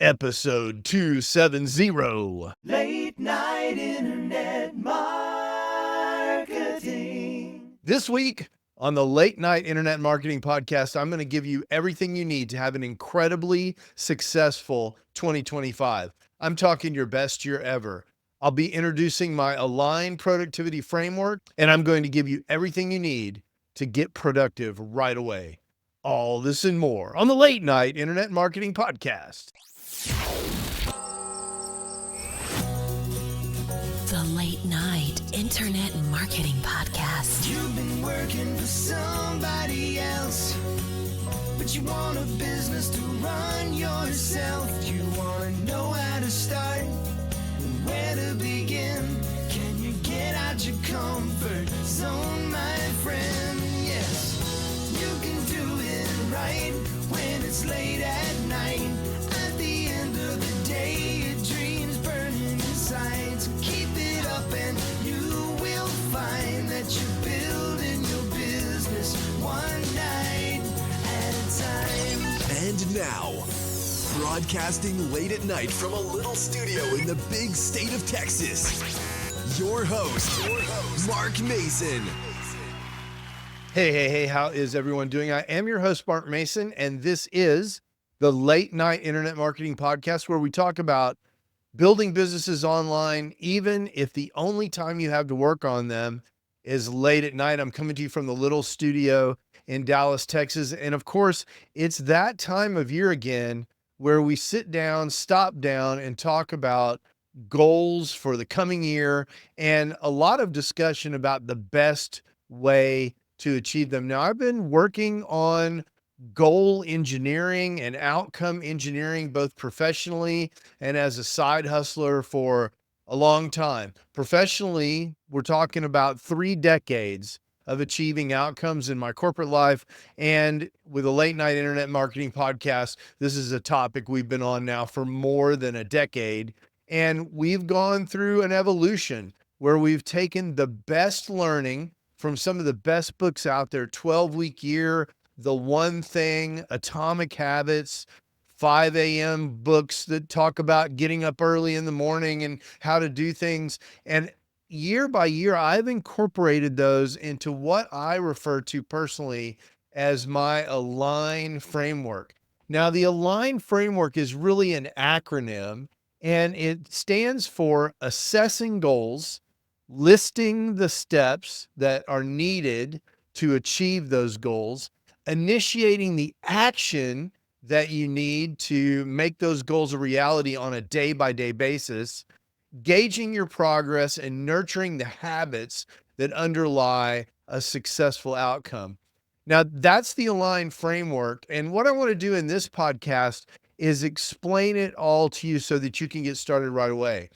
Episode 270. Late night internet marketing. This week on the Late Night Internet Marketing Podcast, I'm going to give you everything you need to have an incredibly successful 2025. I'm talking your best year ever. I'll be introducing my Align Productivity Framework, and I'm going to give you everything you need to get productive right away. All this and more on the Late Night Internet Marketing Podcast. The Late Night Internet Marketing Podcast. You've been working for somebody else, but you want a business to run yourself. You want to know how to start and where to begin. Can you get out your comfort zone, my friend? Yes, you can do it right when it's late at night. At the end of the day, your dreams burning inside. So keep it up and you will find that you're building your business one night at a time. And now, broadcasting late at night from a little studio in the big state of Texas, your host, Mark Mason. Hey, how is everyone doing? I am your host, Mark Mason, and this is the Late Night Internet Marketing Podcast, where we talk about building businesses online, even if the only time you have to work on them is late at night. I'm coming to you from the little studio in Dallas, Texas. And of course, it's that time of year again where we sit down, stop down, and talk about goals for the coming year and a lot of discussion about the best way to achieve them. Now, I've been working on goal engineering and outcome engineering, both professionally and as a side hustler for a long time. Professionally, we're talking about 3 decades of achieving outcomes in my corporate life. And with a Late Night Internet Marketing Podcast, this is a topic we've been on now for more than a decade. And we've gone through an evolution where we've taken the best learning from some of the best books out there, 12-Week Year, The One Thing, Atomic Habits, 5 a.m. books that talk about getting up early in the morning and how to do things. And year by year, I've incorporated those into what I refer to personally as my Align framework. Now, the Align framework is really an acronym, and it stands for assessing goals, listing the steps that are needed to achieve those goals, initiating the action that you need to make those goals a reality on a day-by-day basis, gauging your progress, and nurturing the habits that underlie a successful outcome. Now, that's the Align framework. And what I want to do in this podcast is explain it all to you so that you can get started right away.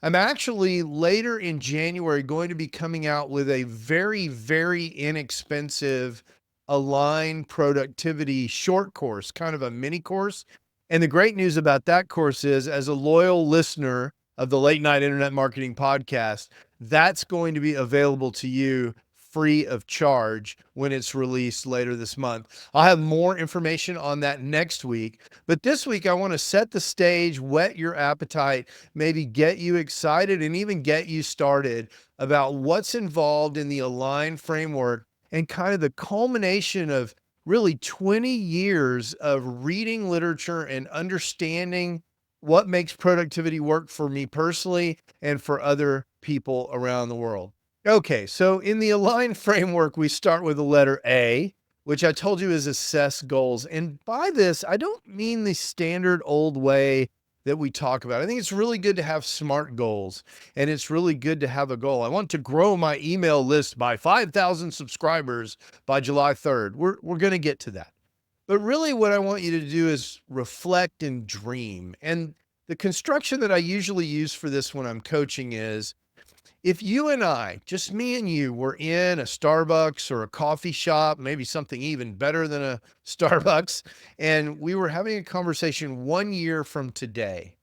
I'm actually later in January going to be coming out with a very, very inexpensive Align productivity short course, kind of a mini course. And the great news about that course is, as a loyal listener of the Late Night Internet Marketing Podcast, that's going to be available to you free of charge when it's released later this month. I'll have more information on that next week, but this week I want to set the stage, whet your appetite, maybe get you excited and even get you started about what's involved in the Align framework and kind of the culmination of really 20 years of reading literature and understanding what makes productivity work for me personally and for other people around the world. Okay, so in the Align framework, we start with the letter A, which I told you is assess goals. And by this, I don't mean the standard old way that we talk about. I think it's really good to have SMART goals, and it's really good to have a goal. I want to grow my email list by 5,000 subscribers by July 3rd. We're going to get to that. But really what I want you to do is reflect and dream. And the construction that I usually use for this when I'm coaching is, if you and I, just me and you, were in a Starbucks or a coffee shop, maybe something even better than a Starbucks, and we were having a conversation 1 year from today,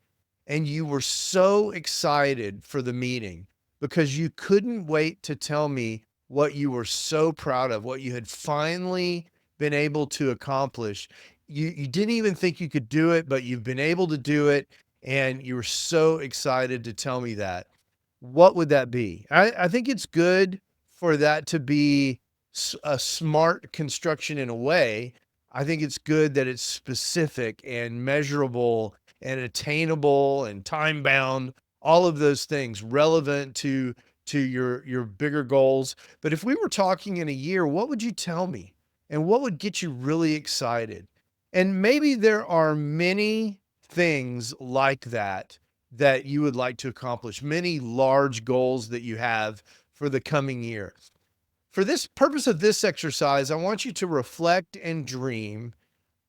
and you were so excited for the meeting because you couldn't wait to tell me what you were so proud of, what you had finally been able to accomplish, you didn't even think you could do it, but you've been able to do it, and you were so excited to tell me that, what would that be? I think it's good for that to be a smart construction in a way. I think it's good that it's specific and measurable and attainable and time bound, all of those things relevant to your bigger goals. But if we were talking in a year, what would you tell me? And what would get you really excited? And maybe there are many things like that that you would like to accomplish, many large goals that you have for the coming year. For this purpose of this exercise, I want you to reflect and dream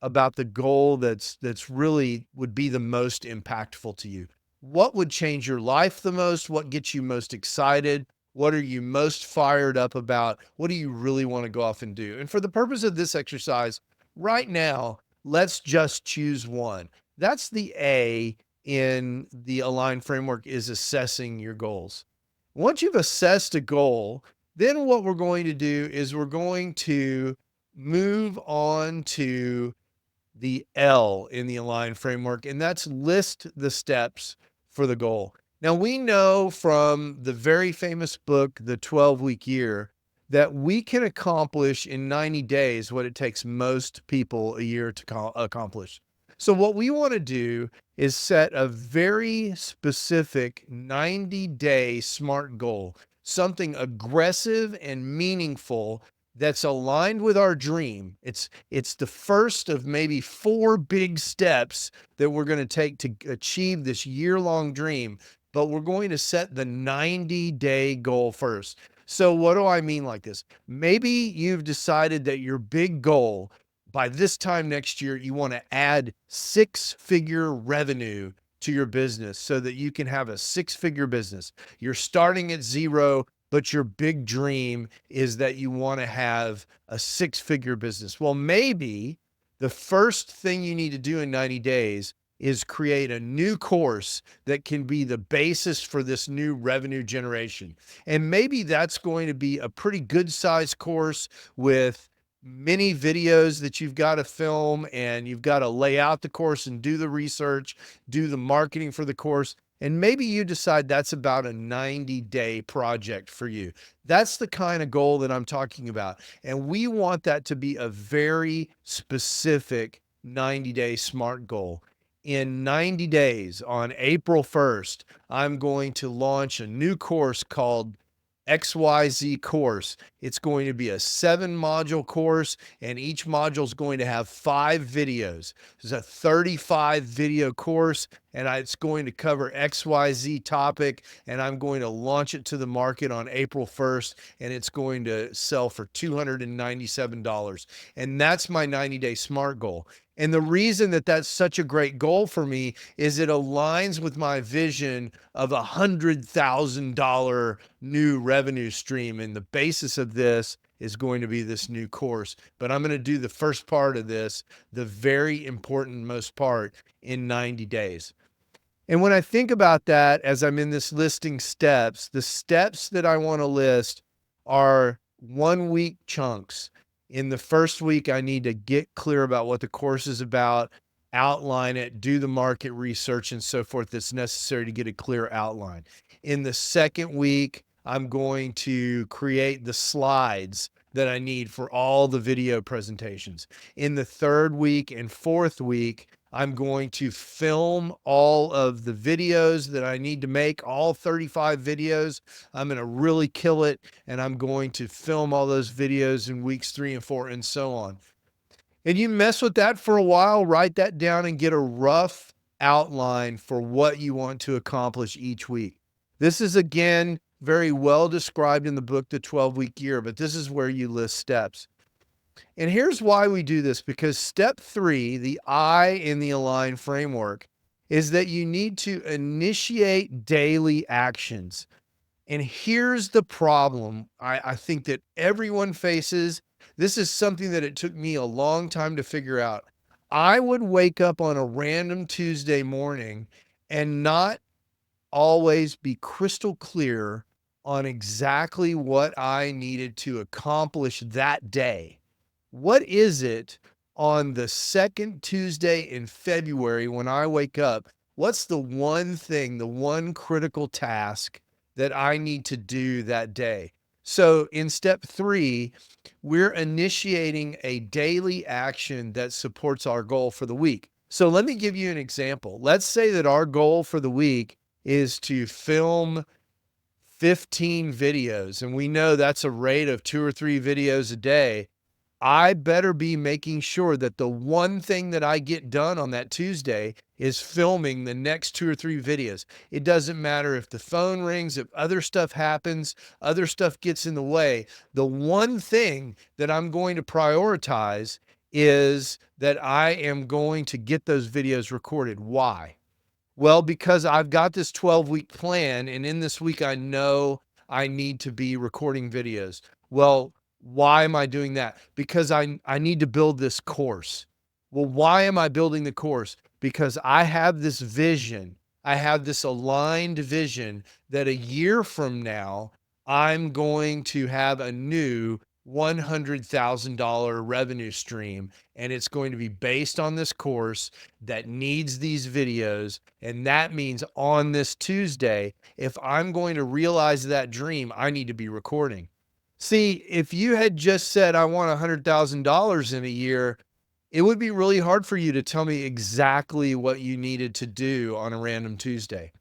about the goal that's really would be the most impactful to you. What would change your life the most? What gets you most excited? What are you most fired up about? What do you really want to go off and do? And for the purpose of this exercise, right now, let's just choose one. That's the A in the Align framework, is assessing your goals. Once you've assessed a goal, then what we're going to do is we're going to move on to the L in the Align framework, and that's list the steps for the goal. Now, we know from the very famous book, The 12-Week Year, that we can accomplish in 90 days what it takes most people a year to accomplish. So what we want to do is set a very specific 90-day SMART goal, something aggressive and meaningful that's aligned with our dream. It's the first of maybe 4 big steps that we're going to take to achieve this year-long dream, but we're going to set the 90-day goal first. So what do I mean like this? Maybe you've decided that your big goal by this time next year, you want to add 6-figure revenue to your business so that you can have a 6-figure business. You're starting at 0, but your big dream is that you want to have a 6-figure business. Well, maybe the first thing you need to do in 90 days is create a new course that can be the basis for this new revenue generation. And maybe that's going to be a pretty good sized course with many videos that you've got to film, and you've got to lay out the course and do the research, do the marketing for the course. And maybe you decide that's about a 90-day project for you. That's the kind of goal that I'm talking about. And we want that to be a very specific 90-day SMART goal. In 90 days, on April 1st, I'm going to launch a new course called XYZ course. It's going to be a 7-module course, and each module is going to have 5 videos. It's a 35 video course, and it's going to cover XYZ topic, and I'm going to launch it to the market on April 1st, and it's going to sell for $297. And that's my 90-day SMART goal. And the reason that that's such a great goal for me is it aligns with my vision of a $100,000 new revenue stream. And the basis of this is going to be this new course. But I'm going to do the first part of this, the very important most part, in 90 days. And when I think about that, as I'm in this listing steps, the steps that I want to list are 1-week chunks. In the first week, I need to get clear about what the course is about, outline it, do the market research and so forth that's necessary to get a clear outline. In the second week, I'm going to create the slides that I need for all the video presentations. In the third week and fourth week, I'm going to film all of the videos that I need to make, all 35 videos. I'm going to really kill it, and I'm going to film all those videos in weeks 3 and 4 and so on. And you mess with that for a while, write that down and get a rough outline for what you want to accomplish each week. This is, again, very well described in the book, The 12-Week Year, but this is where you list steps. And here's why we do this, because step 3, the I in the Align framework, is that you need to initiate daily actions. And here's the problem I think that everyone faces. This is something that it took me a long time to figure out. I would wake up on a random Tuesday morning and not always be crystal clear on exactly what I needed to accomplish that day. What is it on the second Tuesday in February when I wake up, what's the one thing, the one critical task that I need to do that day? So in step 3, we're initiating a daily action that supports our goal for the week. So let me give you an example. Let's say that our goal for the week is to film 15 videos, and we know that's a rate of 2 or 3 videos a day. I better be making sure that the one thing that I get done on that Tuesday is filming the next 2 or 3 videos. It doesn't matter if the phone rings, if other stuff happens, other stuff gets in the way. The one thing that I'm going to prioritize is that I am going to get those videos recorded. Why? Well, because I've got this 12-week plan, and in this week, I know I need to be recording videos. Well, why am I doing that? Because I need to build this course. Well, why am I building the course? Because I have this vision. I have this aligned vision that a year from now, I'm going to have a new $100,000 revenue stream, and it's going to be based on this course that needs these videos. And that means on this Tuesday, if I'm going to realize that dream, I need to be recording. See, if you had just said, I want $100,000 in a year, it would be really hard for you to tell me exactly what you needed to do on a random Tuesday.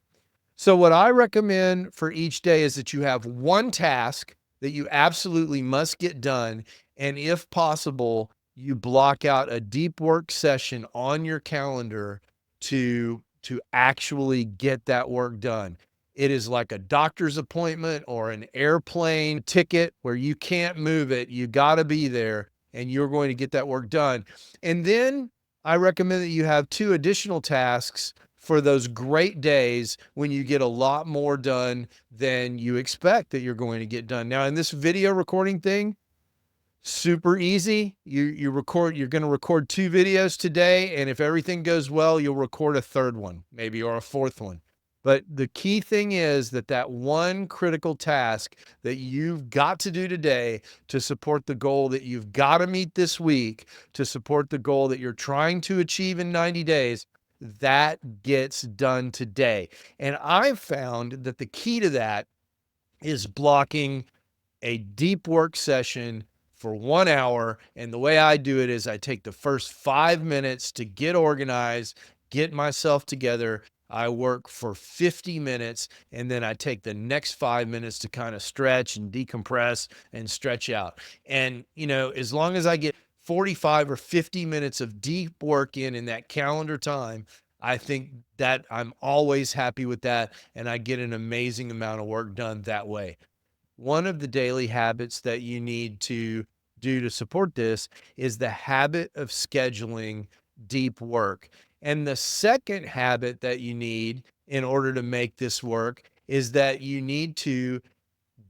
So what I recommend for each day is that you have one task that you absolutely must get done. And if possible, you block out a deep work session on your calendar to actually get that work done. It is like a doctor's appointment or an airplane ticket where you can't move it. You got to be there and you're going to get that work done. And then I recommend that you have 2 additional tasks for those great days when you get a lot more done than you expect that you're going to get done. Now, in this video recording thing, super easy. You're going to record 2 videos today, and if everything goes well, you'll record a third one, maybe, or a fourth one. But the key thing is that one critical task that you've got to do today to support the goal that you've got to meet this week, to support the goal that you're trying to achieve in 90 days, that gets done today. And I've found that the key to that is blocking a deep work session for 1 hour. And the way I do it is I take the first 5 minutes to get organized, get myself together. I work for 50 minutes, and then I take the next 5 minutes to kind of stretch and decompress and stretch out. And, as long as I get 45 or 50 minutes of deep work in that calendar time, I think that I'm always happy with that, and I get an amazing amount of work done that way. One of the daily habits that you need to do to support this is the habit of scheduling deep work. And the second habit that you need in order to make this work is that you need to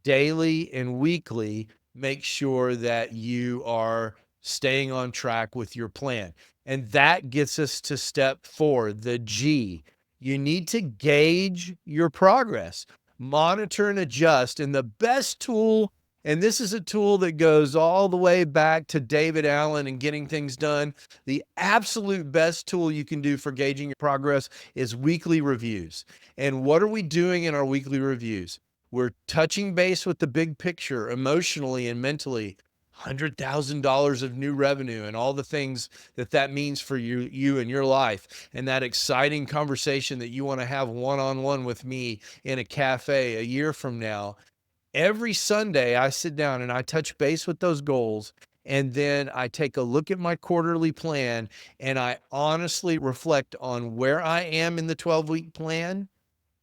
daily and weekly make sure that you are staying on track with your plan. And that gets us to step 4, the G. You need to gauge your progress, monitor and adjust. And the best tool, and this is a tool that goes all the way back to David Allen and getting things done, the absolute best tool you can do for gauging your progress is weekly reviews. And what are we doing in our weekly reviews? We're touching base with the big picture emotionally and mentally. $100,000 of new revenue and all the things that means for you and your life, and that exciting conversation that you want to have one-on-one with me in a cafe a year from now. Every Sunday, I sit down and I touch base with those goals, and then I take a look at my quarterly plan, and I honestly reflect on where I am in the 12-week plan,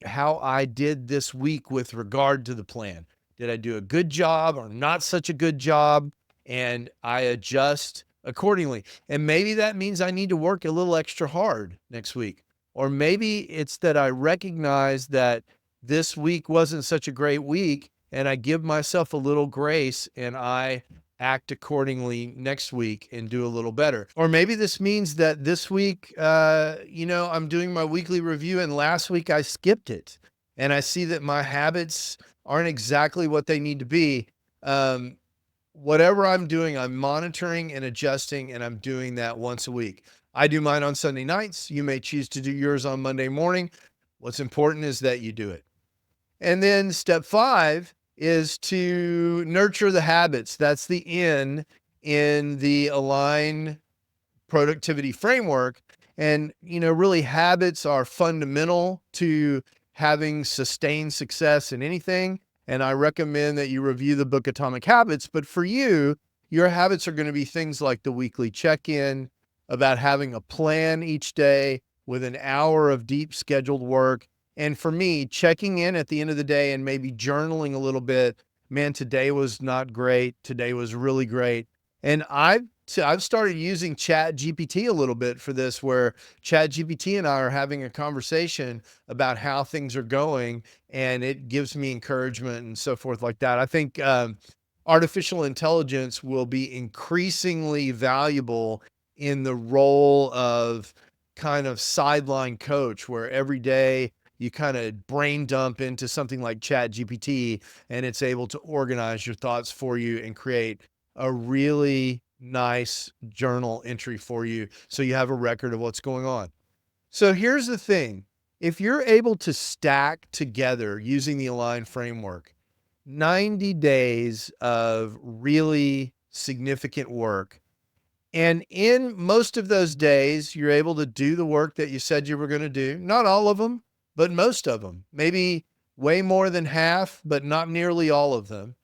how I did this week with regard to the plan. Did I do a good job or not such a good job? And I adjust accordingly. And maybe that means I need to work a little extra hard next week. Or maybe it's that I recognize that this week wasn't such a great week, and I give myself a little grace and I act accordingly next week and do a little better. Or maybe this means that this week, I'm doing my weekly review, and last week I skipped it, and I see that my habits aren't exactly what they need to be. whatever I'm doing, I'm monitoring and adjusting, and I'm doing that once a week. I do mine on Sunday nights. You may choose to do yours on Monday morning. What's important is that you do it. And then step 5 is to nurture the habits. That's the N in the Align productivity framework. And, really habits are fundamental to having sustained success in anything. And I recommend that you review the book Atomic Habits. But for you, your habits are going to be things like the weekly check-in, about having a plan each day with an hour of deep scheduled work. And for me, checking in at the end of the day and maybe journaling a little bit. Man, today was not great. Today was really great. And I've started using Chat GPT a little bit for this, where Chat GPT and I are having a conversation about how things are going, and it gives me encouragement and so forth like that. I think artificial intelligence will be increasingly valuable in the role of kind of sideline coach, where every day you kind of brain dump into something like Chat GPT, and it's able to organize your thoughts for you and create a really nice journal entry for you, so you have a record of what's going on. So here's the thing. If you're able to stack together using the Align framework, 90 days of really significant work, and in most of those days, you're able to do the work that you said you were going to do. Not all of them, but most of them. Maybe way more than half, but not nearly all of them.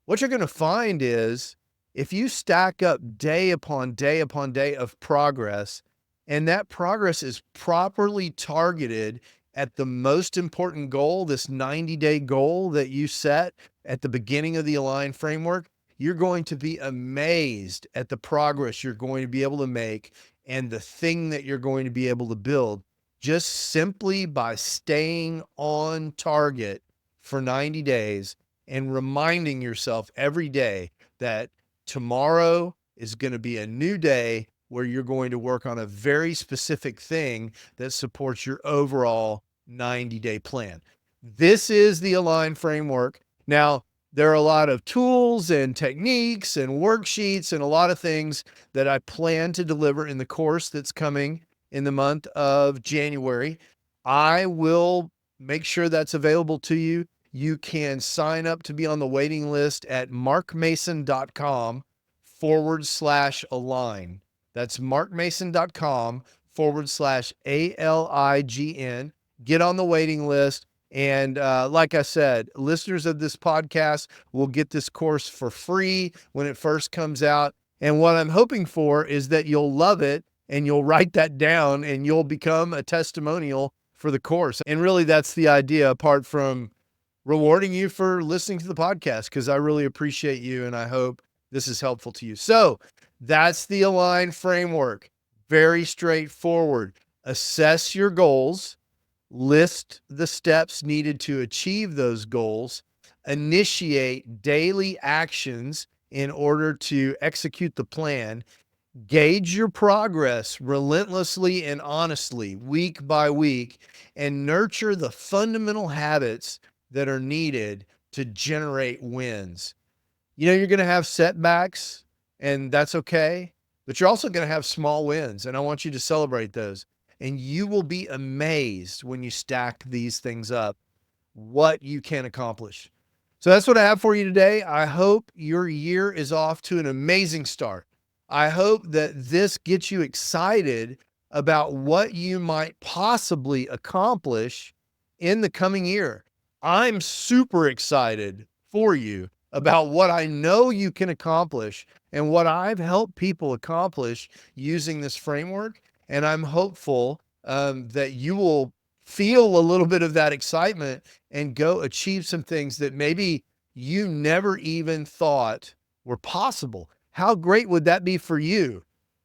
What you're going to find is, if you stack up day upon day upon day of progress, and that progress is properly targeted at the most important goal, this 90-day goal that you set at the beginning of the Align framework, you're going to be amazed at the progress you're going to be able to make and the thing that you're going to be able to build just simply by staying on target for 90 days and reminding yourself every day that tomorrow is going to be a new day where you're going to work on a very specific thing that supports your overall 90-day plan. This is the Align framework. Now, there are a lot of tools and techniques and worksheets and a lot of things that I plan to deliver in the course that's coming in the month of January. I will make sure that's available to you. You can sign up to be on the waiting list at markmason.com/align. That's markmason.com/ALIGN. Get on the waiting list. And like I said, listeners of this podcast will get this course for free when it first comes out. And what I'm hoping for is that you'll love it and you'll write that down and you'll become a testimonial for the course. And really, that's the idea, apart from rewarding you for listening to the podcast, because I really appreciate you and I hope this is helpful to you. So that's the Align framework. Very straightforward. Assess your goals. List the steps needed to achieve those goals, initiate daily actions in order to execute the plan, gauge your progress relentlessly and honestly, week by week, and nurture the fundamental habits that are needed to generate wins. You're going to have setbacks, and that's okay, but you're also going to have small wins, and I want you to celebrate those. And you will be amazed when you stack these things up, what you can accomplish. So that's what I have for you today. I hope your year is off to an amazing start. I hope that this gets you excited about what you might possibly accomplish in the coming year. I'm super excited for you about what I know you can accomplish and what I've helped people accomplish using this framework. And I'm hopeful that you will feel a little bit of that excitement and go achieve some things that maybe you never even thought were possible. How great would that be for you?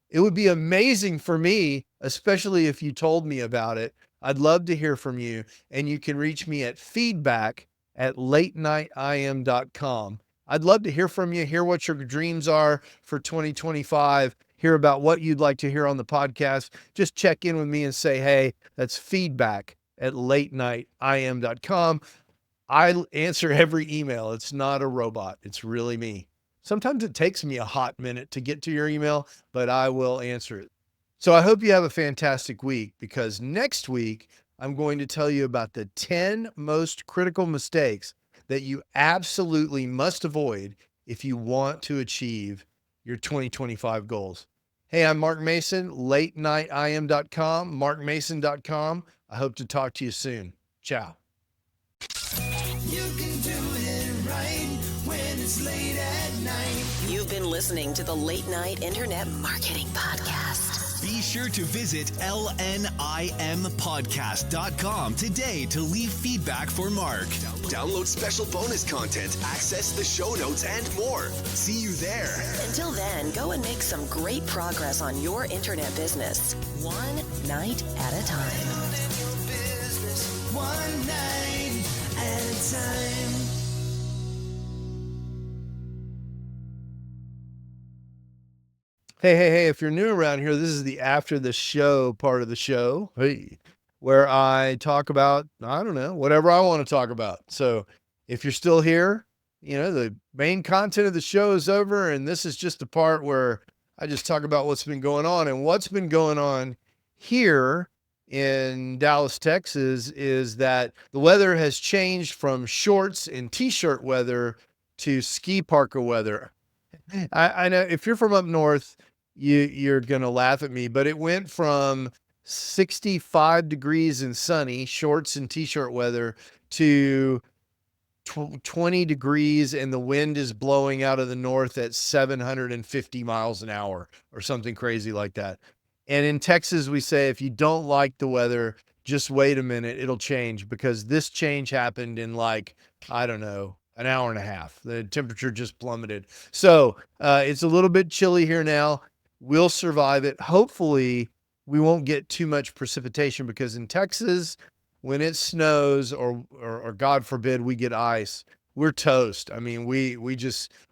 It would be amazing for me, especially if you told me about it. I'd love to hear from you, and you can reach me at feedback@latenightim.com. I'd love to hear from you, hear what your dreams are for 2025, hear about what you'd like to hear on the podcast. Just check in with me and say, hey, that's feedback@latenightim.com. I answer every email. It's not a robot. It's really me. Sometimes it takes me a hot minute to get to your email, but I will answer it. So I hope you have a fantastic week, because next week I'm going to tell you about the 10 most critical mistakes that you absolutely must avoid if you want to achieve your 2025 goals. Hey, I'm Mark Mason, latenightim.com, markmason.com. I hope to talk to you soon. Ciao. You can do it right when it's late at night. You've been listening to the Late Night Internet Marketing Podcast. Be sure to visit LNIMpodcast.com today to leave feedback for Mark. Download special bonus content, access the show notes, and more. See you there. Until then, go and make some great progress on your internet business, one night at a time. Business one night at a time. Hey, if you're new around here, this is the after the show part of the show, where I talk about, I don't know, whatever I want to talk about. So if you're still here, the main content of the show is over, and this is just the part where I just talk about what's been going on. And what's been going on here in Dallas, Texas, is that the weather has changed from shorts and t-shirt weather to ski parka weather. I know if you're from up north, you're going to laugh at me, but it went from 65 degrees and sunny, shorts and t-shirt weather, to 20 degrees and the wind is blowing out of the north at 750 miles an hour or something crazy like that. And in Texas, we say, if you don't like the weather, just wait a minute, it'll change, because this change happened in I don't know, an hour and a half. The temperature just plummeted. So it's a little bit chilly here now. We'll survive it. Hopefully we won't get too much precipitation, because in Texas, when it snows or God forbid we get ice, we're toast. I mean, we're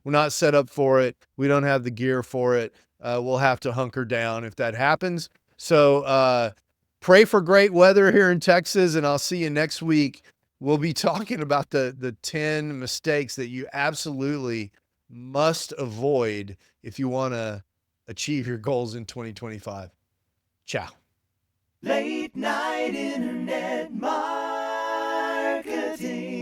not set up for it. We don't have the gear for it. We'll have to hunker down if that happens. So pray for great weather here in Texas, and I'll see you next week. We'll be talking about the 10 mistakes that you absolutely must avoid if you want to achieve your goals in 2025. Ciao. Late night internet marketing.